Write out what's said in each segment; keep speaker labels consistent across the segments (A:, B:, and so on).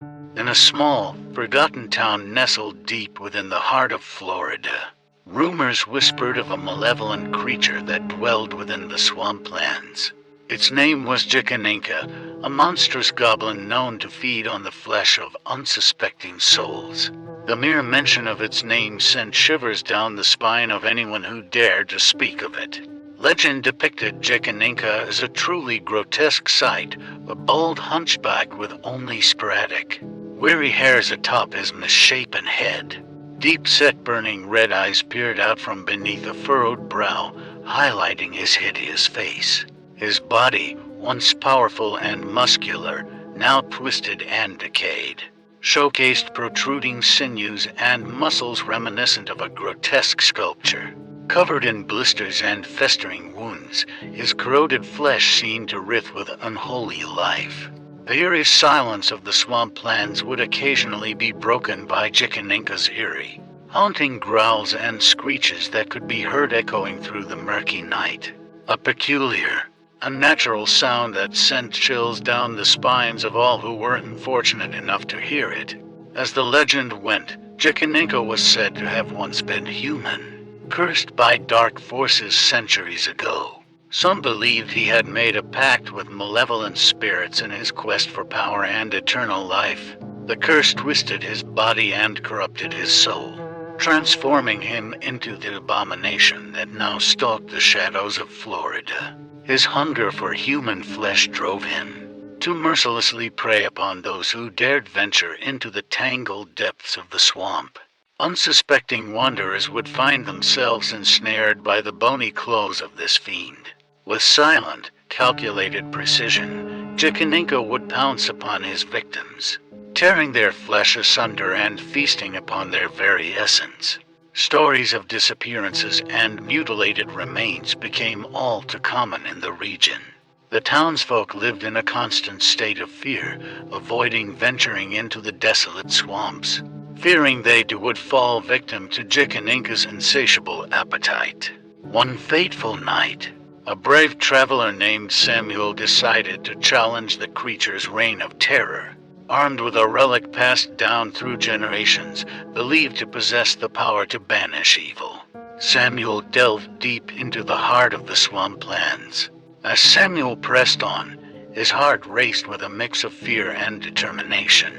A: In a small, forgotten town nestled deep within the heart of Florida, rumors whispered of a malevolent creature that dwelled within the swamplands. Its name was Jicaninka, a monstrous goblin known to feed on the flesh of unsuspecting souls. The mere mention of its name sent shivers down the spine of anyone who dared to speak of it. Legend depicted Jicaninka as a truly grotesque sight, a bald hunchback with only sporadic, weary hairs atop his misshapen head. Deep-set burning red eyes peered out from beneath a furrowed brow, highlighting his hideous face. His body, once powerful and muscular, now twisted and decayed, showcased protruding sinews and muscles reminiscent of a grotesque sculpture. Covered in blisters and festering wounds, his corroded flesh seemed to writhe with unholy life. The eerie silence of the swamplands would occasionally be broken by Jicaninka's eerie, haunting growls and screeches that could be heard echoing through the murky night. A peculiar, unnatural sound that sent chills down the spines of all who weren't fortunate enough to hear it. As the legend went, Jicaninka was said to have once been human, cursed by dark forces centuries ago. Some believed he had made a pact with malevolent spirits in his quest for power and eternal life. The curse twisted his body and corrupted his soul, transforming him into the abomination that now stalked the shadows of Florida. His hunger for human flesh drove him to mercilessly prey upon those who dared venture into the tangled depths of the swamp. Unsuspecting wanderers would find themselves ensnared by the bony claws of this fiend. With silent, calculated precision, Jicaninka would pounce upon his victims, tearing their flesh asunder and feasting upon their very essence. Stories of disappearances and mutilated remains became all too common in the region. The townsfolk lived in a constant state of fear, avoiding venturing into the desolate swamps, fearing they too would fall victim to Jicaninka's insatiable appetite. One fateful night, a brave traveler named Samuel decided to challenge the creature's reign of terror. Armed with a relic passed down through generations, believed to possess the power to banish evil, Samuel delved deep into the heart of the swamplands. As Samuel pressed on, his heart raced with a mix of fear and determination.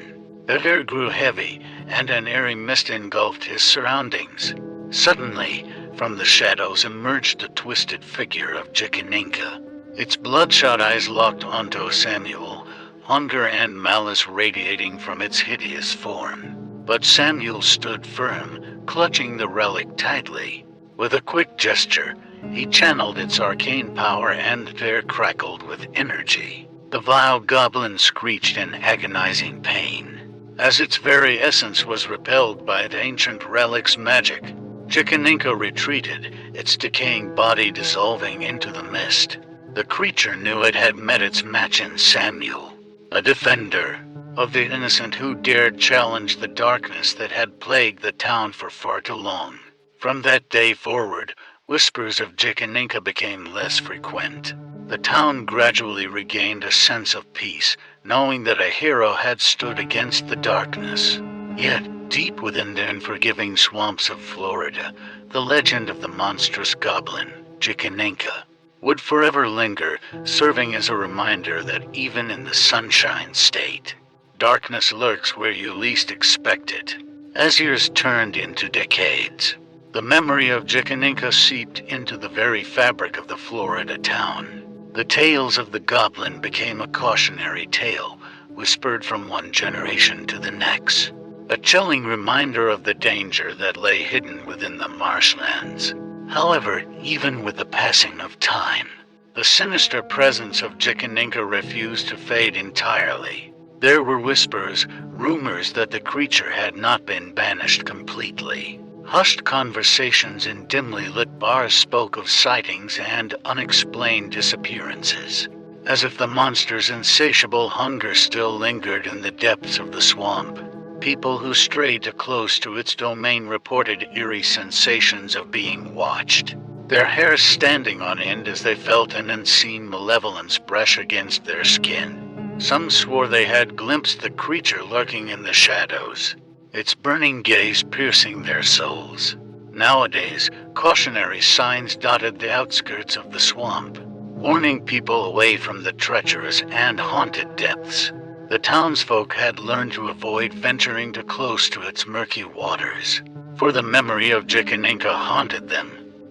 A: The air grew heavy, and an airy mist engulfed his surroundings. Suddenly, from the shadows emerged the twisted figure of Jicaninka. Its bloodshot eyes locked onto Samuel, hunger and malice radiating from its hideous form. But Samuel stood firm, clutching the relic tightly. With a quick gesture, he channeled its arcane power and the air crackled with energy. The vile goblin screeched in agonizing pain, as its very essence was repelled by the ancient relic's magic. Jicaninka retreated, its decaying body dissolving into the mist. The creature knew it had met its match in Samuel, a defender of the innocent who dared challenge the darkness that had plagued the town for far too long. From that day forward, whispers of Jicaninka became less frequent. The town gradually regained a sense of peace, knowing that a hero had stood against the darkness. Yet, deep within the unforgiving swamps of Florida, the legend of the monstrous goblin, Jicaninka, would forever linger, serving as a reminder that even in the Sunshine State, darkness lurks where you least expect it. As years turned into decades, the memory of Jicaninka seeped into the very fabric of the Florida town. The tales of the goblin became a cautionary tale, whispered from one generation to the next, a chilling reminder of the danger that lay hidden within the marshlands. However, even with the passing of time, the sinister presence of Jicaninka refused to fade entirely. There were whispers, rumors that the creature had not been banished completely. Hushed conversations in dimly lit bars spoke of sightings and unexplained disappearances, as if the monster's insatiable hunger still lingered in the depths of the swamp. People who strayed too close to its domain reported eerie sensations of being watched, their hair standing on end as they felt an unseen malevolence brush against their skin. Some swore they had glimpsed the creature lurking in the shadows, its burning gaze piercing their souls. Nowadays, cautionary signs dotted the outskirts of the swamp, warning people away from the treacherous and haunted depths. The townsfolk had learned to avoid venturing too close to its murky waters, for the memory of Jicaninca haunted them,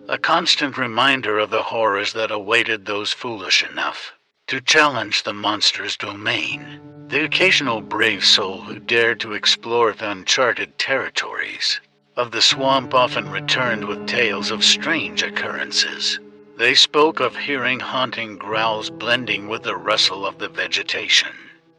A: a constant reminder of the horrors that awaited those foolish enough to challenge the monster's domain. The occasional brave soul who dared to explore the uncharted territories of the swamp often returned with tales of strange occurrences. They spoke of hearing haunting growls blending with the rustle of the vegetation,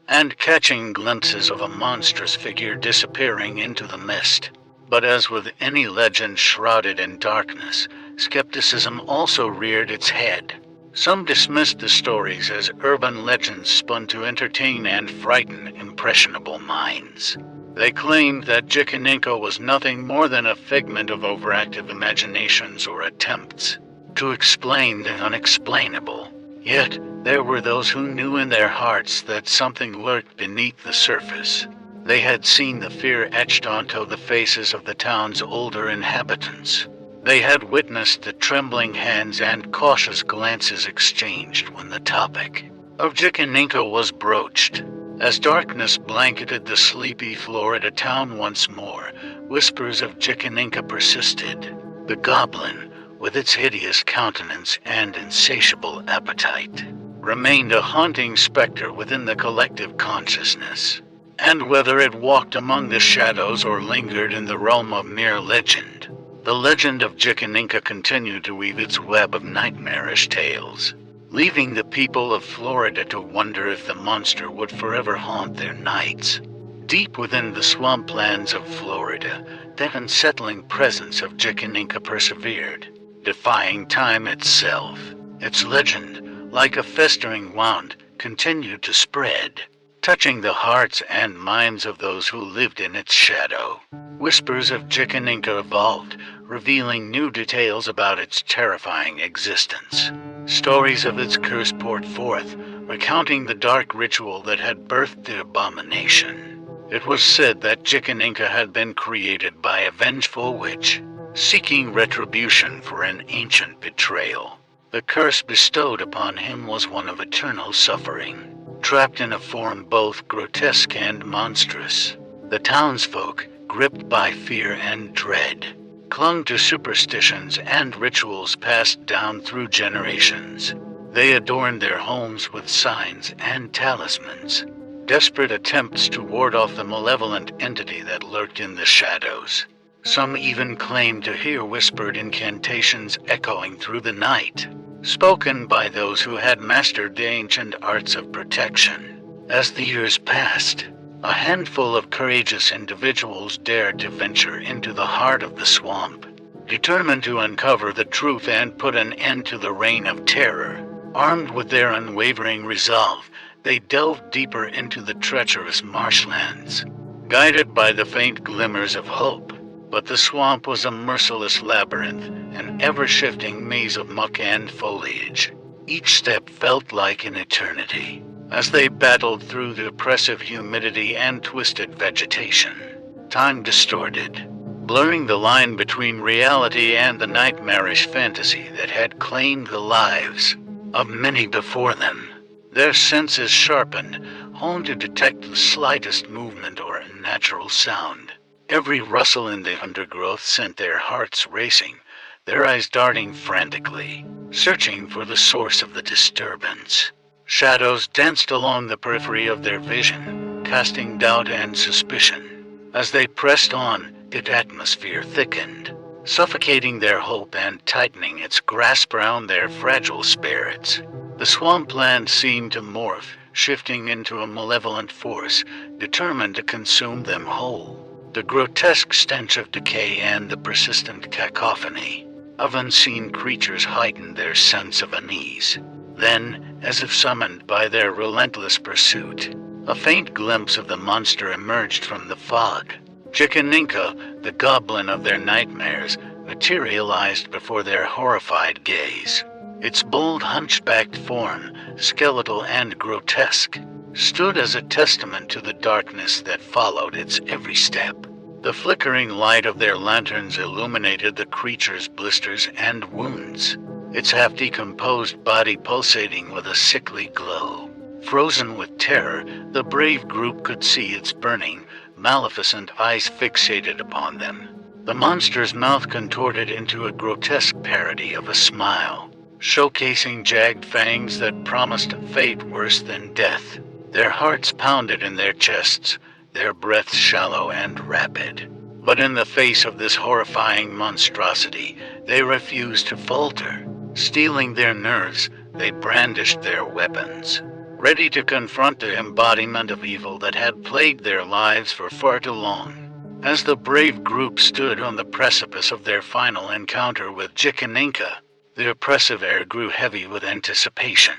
A: and catching glimpses of a monstrous figure disappearing into the mist. But as with any legend shrouded in darkness, skepticism also reared its head. Some dismissed the stories as urban legends spun to entertain and frighten impressionable minds. They claimed that Jicaninca was nothing more than a figment of overactive imaginations or attempts to explain the unexplainable. Yet, there were those who knew in their hearts that something lurked beneath the surface. They had seen the fear etched onto the faces of the town's older inhabitants. They had witnessed the trembling hands and cautious glances exchanged when the topic of Jicaninca was broached. As darkness blanketed the sleepy Florida town once more, whispers of Jicaninca persisted. The goblin, with its hideous countenance and insatiable appetite, remained a haunting specter within the collective consciousness. And whether it walked among the shadows or lingered in the realm of mere legend, the legend of Jicaninca continued to weave its web of nightmarish tales, leaving the people of Florida to wonder if the monster would forever haunt their nights. Deep within the swamplands of Florida, that unsettling presence of Jicaninca persevered, defying time itself. Its legend, like a festering wound, continued to spread, touching the hearts and minds of those who lived in its shadow. Whispers of Jicaninca evolved, revealing new details about its terrifying existence. Stories of its curse poured forth, recounting the dark ritual that had birthed the abomination. It was said that Jicaninca had been created by a vengeful witch, seeking retribution for an ancient betrayal. The curse bestowed upon him was one of eternal suffering, trapped in a form both grotesque and monstrous. The townsfolk, gripped by fear and dread, clung to superstitions and rituals passed down through generations. They adorned their homes with signs and talismans, desperate attempts to ward off the malevolent entity that lurked in the shadows. Some even claimed to hear whispered incantations echoing through the night, spoken by those who had mastered the ancient arts of protection. As the years passed, a handful of courageous individuals dared to venture into the heart of the swamp, determined to uncover the truth and put an end to the reign of terror. Armed with their unwavering resolve, they delved deeper into the treacherous marshlands, guided by the faint glimmers of hope. But the swamp was a merciless labyrinth, an ever-shifting maze of muck and foliage. Each step felt like an eternity, as they battled through the oppressive humidity and twisted vegetation. Time distorted, blurring the line between reality and the nightmarish fantasy that had claimed the lives of many before them. Their senses sharpened, honed to detect the slightest movement or unnatural sound. Every rustle in the undergrowth sent their hearts racing, their eyes darting frantically, searching for the source of the disturbance. Shadows danced along the periphery of their vision, casting doubt and suspicion. As they pressed on, the atmosphere thickened, suffocating their hope and tightening its grasp around their fragile spirits. The swampland seemed to morph, shifting into a malevolent force, determined to consume them whole. The grotesque stench of decay and the persistent cacophony of unseen creatures heightened their sense of unease. Then, as if summoned by their relentless pursuit, a faint glimpse of the monster emerged from the fog. Jicaninca, the goblin of their nightmares, materialized before their horrified gaze. Its bold, hunchbacked form, skeletal and grotesque, stood as a testament to the darkness that followed its every step. The flickering light of their lanterns illuminated the creature's blisters and wounds, its half-decomposed body pulsating with a sickly glow. Frozen with terror, the brave group could see its burning, maleficent eyes fixated upon them. The monster's mouth contorted into a grotesque parody of a smile, showcasing jagged fangs that promised a fate worse than death. Their hearts pounded in their chests, their breaths shallow and rapid. But in the face of this horrifying monstrosity, they refused to falter. Steeling their nerves, they brandished their weapons, ready to confront the embodiment of evil that had plagued their lives for far too long. As the brave group stood on the precipice of their final encounter with Jikininka, the oppressive air grew heavy with anticipation.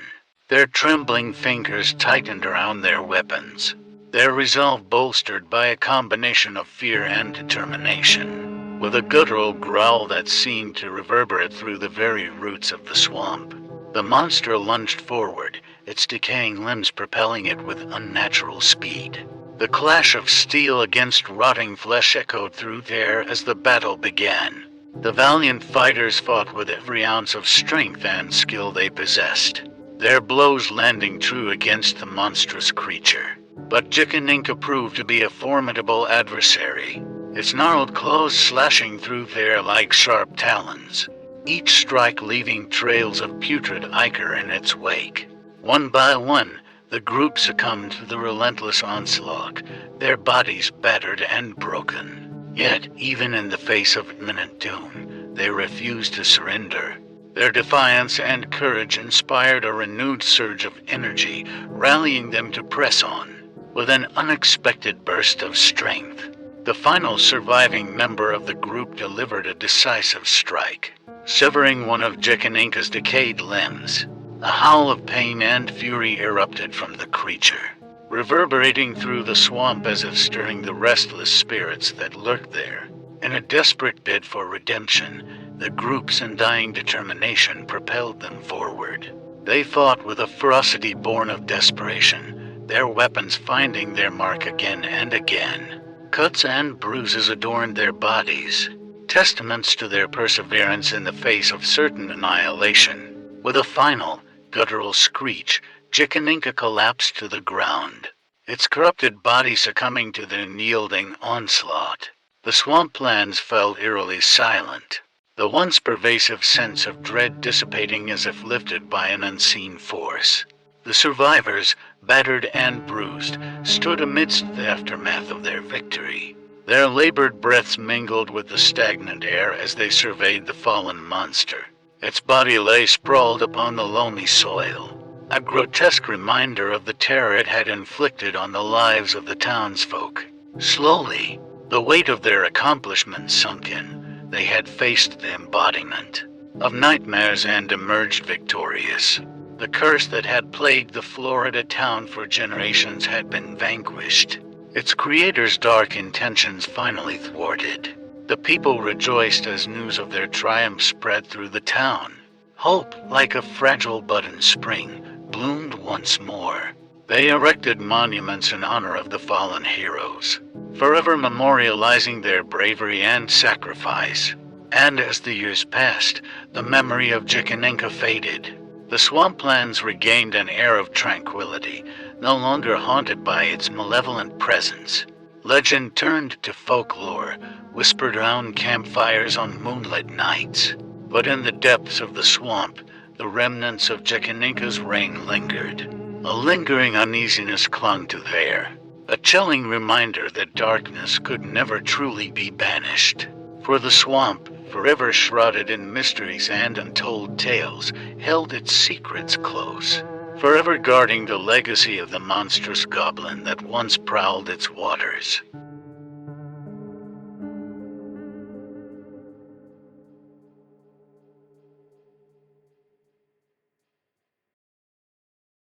A: Their trembling fingers tightened around their weapons, their resolve bolstered by a combination of fear and determination. With a guttural growl that seemed to reverberate through the very roots of the swamp, the monster lunged forward, its decaying limbs propelling it with unnatural speed. The clash of steel against rotting flesh echoed through the air as the battle began. The valiant fighters fought with every ounce of strength and skill they possessed, their blows landing true against the monstrous creature. But Jikininka proved to be a formidable adversary, its gnarled claws slashing through the air like sharp talons, each strike leaving trails of putrid ichor in its wake. One by one, the group succumbed to the relentless onslaught, their bodies battered and broken. Yet, even in the face of imminent doom, they refused to surrender. Their defiance and courage inspired a renewed surge of energy, rallying them to press on. With an unexpected burst of strength, the final surviving member of the group delivered a decisive strike, severing one of Jikininka's decayed limbs. A howl of pain and fury erupted from the creature, reverberating through the swamp as if stirring the restless spirits that lurked there. In a desperate bid for redemption, the group's undying determination propelled them forward. They fought with a ferocity born of desperation, their weapons finding their mark again and again. Cuts and bruises adorned their bodies, testaments to their perseverance in the face of certain annihilation. With a final, guttural screech, Jikininka collapsed to the ground, its corrupted body succumbing to the unyielding onslaught. The swamplands fell eerily silent, the once pervasive sense of dread dissipating as if lifted by an unseen force. The survivors, battered and bruised, stood amidst the aftermath of their victory. Their labored breaths mingled with the stagnant air as they surveyed the fallen monster. Its body lay sprawled upon the loamy soil, a grotesque reminder of the terror it had inflicted on the lives of the townsfolk. Slowly, the weight of their accomplishments sunk in. They had faced the embodiment of nightmares and emerged victorious. The curse that had plagued the Florida town for generations had been vanquished, its creator's dark intentions finally thwarted. The people rejoiced as news of their triumph spread through the town. Hope, like a fragile bud in spring, bloomed once more. They erected monuments in honor of the fallen heroes, forever memorializing their bravery and sacrifice. And as the years passed, the memory of Jikininka faded. The swamplands regained an air of tranquility, no longer haunted by its malevolent presence. Legend turned to folklore, whispered around campfires on moonlit nights. But in the depths of the swamp, the remnants of Jikininka's reign lingered. A lingering uneasiness clung to the air, a chilling reminder that darkness could never truly be banished. For the swamp, forever shrouded in mysteries and untold tales, held its secrets close, forever guarding the legacy of the monstrous goblin that once prowled its waters.